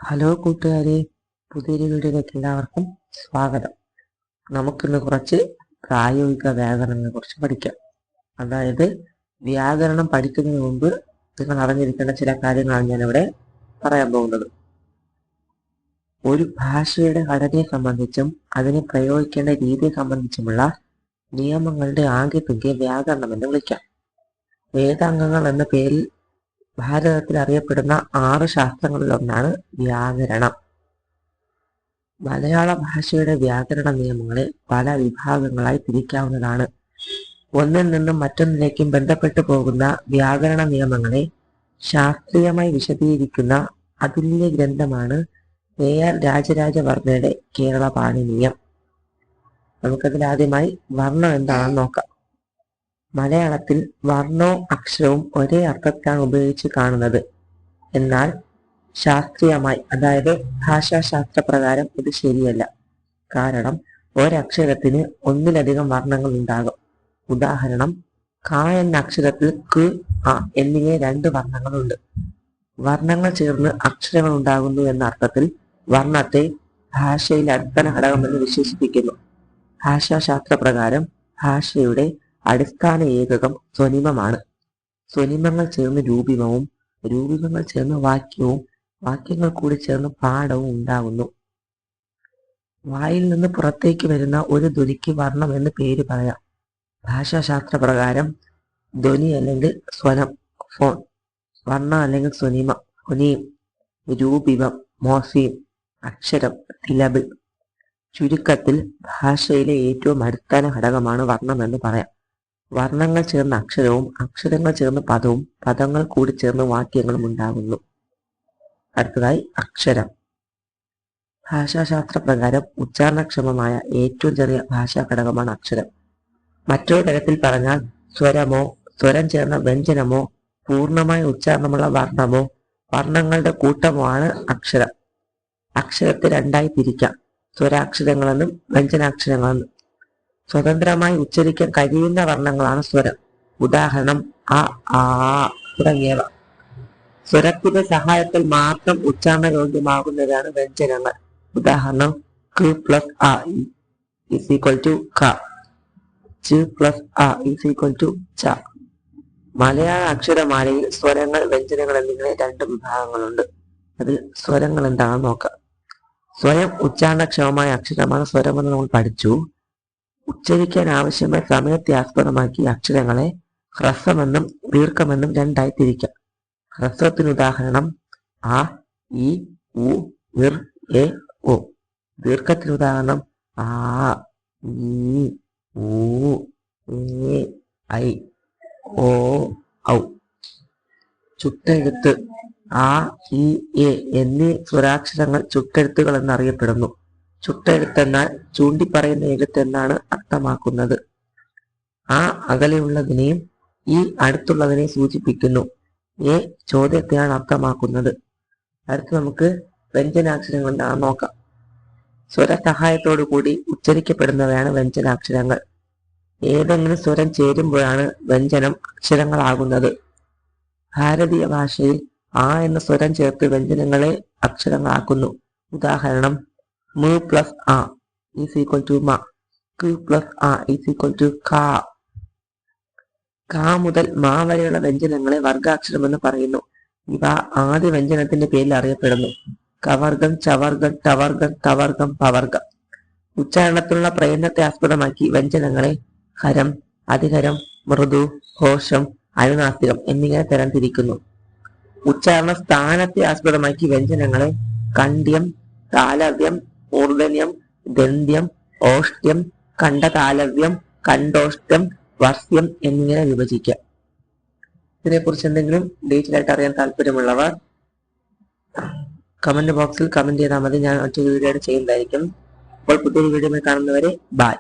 Hello കൂട്ടുകാരെ, പുതിയൊരു വീഡിയോയിലേക്ക് എല്ലാവർക്കും സ്വാഗതം. നമുക്കിന്ന് കുറച്ച് പ്രായോഗിക വ്യാകരണങ്ങളെ കുറിച്ച് പഠിക്കാം. അതായത് വ്യാകരണം പഠിക്കുന്നതിന് മുമ്പ് നിങ്ങൾ അറിഞ്ഞിരിക്കേണ്ട ചില കാര്യങ്ങളാണ് ഞാനിവിടെ പറയാൻ പോകുന്നത്. ഒരു ഭാഷയുടെ ഘടനയെ സംബന്ധിച്ചും അതിനെ പ്രയോഗിക്കേണ്ട രീതിയെ സംബന്ധിച്ചുമുള്ള നിയമങ്ങളുടെ ആകെത്തുകയെ വ്യാകരണം എന്ന് വിളിക്കാം. വേദാംഗങ്ങൾ എന്ന പേരിൽ ഭാരതത്തിൽ അറിയപ്പെടുന്ന 6 ശാസ്ത്രങ്ങളിലൊന്നാണ് വ്യാകരണം. മലയാള ഭാഷയുടെ വ്യാകരണ നിയമങ്ങളെ പല വിഭാഗങ്ങളായി തിരിക്കാവുന്നതാണ്. ഒന്നിൽ നിന്നും മറ്റൊന്നിലേക്കും ബന്ധപ്പെട്ടു പോകുന്ന വ്യാകരണ നിയമങ്ങളെ ശാസ്ത്രീയമായി വിശദീകരിക്കുന്ന അതുല്യ ഗ്രന്ഥമാണ് AR രാജരാജവർമ്മയുടെ കേരള പാണിനീയം. നമുക്കതിലാദ്യമായി വർണ്ണം എന്താണെന്ന് നോക്കാം. മലയാളത്തിൽ വർണ്ണവും അക്ഷരവും ഒരേ അർത്ഥത്തിലാണ് ഉപയോഗിച്ച് കാണുന്നത്. എന്നാൽ ശാസ്ത്രീയമായി, അതായത് ഭാഷാശാസ്ത്ര പ്രകാരം ഇത് ശരിയല്ല. കാരണം ഒരക്ഷരത്തിന് ഒന്നിലധികം വർണ്ണങ്ങൾ ഉണ്ടാകും. ഉദാഹരണം, ക എന്ന അക്ഷരത്തിൽ ക്, അ എന്നിങ്ങനെ 2 വർണ്ണങ്ങളുണ്ട്. വർണ്ണങ്ങൾ ചേർന്ന് അക്ഷരങ്ങൾ ഉണ്ടാകുന്നു എന്ന അർത്ഥത്തിൽ വർണ്ണത്തെ ഭാഷയിലെ അടിസ്ഥാന ഘടകമെന്ന് വിശേഷിപ്പിക്കുന്നു. ഭാഷാശാസ്ത്ര പ്രകാരം ഭാഷയുടെ അടിസ്ഥാന ഏകകം സ്വനിമമാണ്. സ്വനിമങ്ങൾ ചേർന്ന് രൂപിമവും, രൂപിമങ്ങൾ ചേർന്ന് വാക്യവും, വാക്യങ്ങൾ കൂടി ചേർന്ന് പാഠവും ഉണ്ടാകുന്നു. വായിൽ നിന്ന് പുറത്തേക്ക് വരുന്ന ഒരു ധ്വനിക്ക് വർണ്ണം എന്ന് പേര് പറയാം. ഭാഷാശാസ്ത്ര പ്രകാരം ധ്വനി അല്ലെങ്കിൽ സ്വനം ഫോൺ, വർണ്ണം അല്ലെങ്കിൽ സ്വനിമ ധ്വനിയും, രൂപിമം മോർഫീം, അക്ഷരം സിലബിൾ. ചുരുക്കത്തിൽ ഭാഷയിലെ ഏറ്റവും അടിസ്ഥാന ഘടകമാണ് വർണ്ണം എന്ന് പറയാം. വർണ്ണങ്ങൾ ചേർന്ന അക്ഷരവും, അക്ഷരങ്ങൾ ചേർന്ന് പദവും, പദങ്ങൾ കൂടി ചേർന്ന് വാക്യങ്ങളും ഉണ്ടാകുന്നു. അടുത്തതായി അക്ഷരം. ഭാഷാശാസ്ത്ര പ്രകാരം ഉച്ചാരണക്ഷമമായ ഏറ്റവും ചെറിയ ഭാഷാ ഘടകമാണ് അക്ഷരം. മറ്റൊരു തരത്തിൽ പറഞ്ഞാൽ സ്വരമോ, സ്വരം ചേർന്ന വ്യഞ്ജനമോ, പൂർണ്ണമായ ഉച്ചാരണമുള്ള വർണ്ണമോ, വർണ്ണങ്ങളുടെ കൂട്ടമോ ആണ് അക്ഷരം. അക്ഷരത്തെ 2ആയി തിരിക്കാം, സ്വരാക്ഷരങ്ങളെന്നും വ്യഞ്ജനാക്ഷരങ്ങളെന്നും. സ്വതന്ത്രമായി ഉച്ചരിക്കാൻ കഴിയുന്ന വർണ്ണങ്ങളാണ് സ്വരം. ഉദാഹരണം അ, ആ തുടങ്ങിയവ. സ്വരത്തിന്റെ സഹായത്തിൽ മാത്രം ഉച്ചാരണയോഗ്യമാകുന്നതാണ് വ്യഞ്ജനങ്ങൾ. ഉദാഹരണം ക പ്ലസ് അ ഈസ് ഈക്വൽ ടു ക, ച പ്ലസ് അ ഈസ് ഈക്വൽ ടു ച. മലയാള അക്ഷരമാലയിൽ സ്വരങ്ങൾ, വ്യഞ്ജനങ്ങൾ എന്നിങ്ങനെ 2 വിഭാഗങ്ങളുണ്ട്. അതിൽ സ്വരങ്ങൾ എന്താണെന്ന് നോക്കാം. സ്വയം ഉച്ചാരണക്ഷമമായ അക്ഷരമാണ് സ്വരമെന്ന് നമ്മൾ പഠിച്ചു. ഉച്ചരിക്കാൻ ആവശ്യമായ സമയത്തെ ആസ്പദമാക്കി അക്ഷരങ്ങളെ ഹ്രസ്വമെന്നും ദീർഘമെന്നും 2ആയി തിരിക്കാം. ഹ്രസ്വത്തിന് ഉദാഹരണം ആ, ഇ, ഉ, ഇർ, എ, ഓ. ദീർഘത്തിന് ഉദാഹരണം ആ, ഈ, ഊ, എ, ഐ, ഓ, ഔ. ചുട്ടെഴുത്ത് ആ, ഇ, എ എന്നീ സ്വരാക്ഷരങ്ങൾ ചുട്ടെഴുത്തുകൾ എന്നറിയപ്പെടുന്നു. ചുട്ടെഴുത്തെന്നാൽ ചൂണ്ടിപ്പറയുന്ന എഴുത്ത് എന്നാണ് അർത്ഥമാക്കുന്നത്. ആ അകലെയുള്ളതിനെയും ഈ അടുത്തുള്ളതിനെയും സൂചിപ്പിക്കുന്നു. എ ചോദ്യത്തെയാണ് അർത്ഥമാക്കുന്നത്. അടുത്ത് നമുക്ക് വ്യഞ്ജനാക്ഷരങ്ങൾ എന്താണെന്ന് നോക്കാം. സ്വരസഹായത്തോടു കൂടി ഉച്ചരിക്കപ്പെടുന്നവയാണ് വ്യഞ്ജനാക്ഷരങ്ങൾ. ഏതെങ്കിലും സ്വരം ചേരുമ്പോഴാണ് വ്യഞ്ജനം അക്ഷരങ്ങളാകുന്നത്. ഭാരതീയ ഭാഷയിൽ ആ എന്ന സ്വരം ചേർത്ത് വ്യഞ്ജനങ്ങളെ അക്ഷരങ്ങളാക്കുന്നു. ഉദാഹരണം മ പ്ലസ് ആ ഈസ് ഈക്വൽ ടു മ, ക പ്ലസ് ആ ഈസ് ഈക്വൽ ടു ക. ക മുതൽ മ വരെയുള്ള വ്യഞ്ജനങ്ങളെ വർഗാക്ഷരം എന്ന് പറയുന്നു. ഇവ ആദ്യ വ്യഞ്ജനത്തിന്റെ പേരിൽ അറിയപ്പെടുന്നു. കവർഗം, ചവർഗം, ടവർഗം, തവർഗം, പവർഗം. ഉച്ചാരണത്തിലുള്ള പ്രയത്നത്തെ ആസ്പദമാക്കി വ്യഞ്ജനങ്ങളെ ഹരം, അധികരം, മൃദു, ഘോഷം, അനുനാസികം എന്നിങ്ങനെ തരംതിരിക്കുന്നു. ഉച്ചാരണ സ്ഥാനത്തെ ആസ്പദമാക്കി വ്യഞ്ജനങ്ങളെ കണ്ഡ്യം, താലവ്യം, മൂർധന്യം, ദന്ത്യം, ഓഷ്ട്യം, കണ്ഠതാലവ്യം, കണ്ഠോഷ്ട്യം, വർസ്യം എന്നിങ്ങനെ വിഭജിക്കാം. ഇതിനെക്കുറിച്ച് എന്തെങ്കിലും ഡീറ്റെയിൽ ആയിട്ട് അറിയാൻ താല്പര്യമുള്ളവർ കമന്റ് ബോക്സിൽ കമന്റ് ചെയ്താൽ മതി. ഞാൻ മറ്റൊരു വീഡിയോ ചെയ്യുന്നതായിരിക്കും. അപ്പോൾ പുതിയൊരു വീഡിയോ കാണുന്നവരെ ബൈ.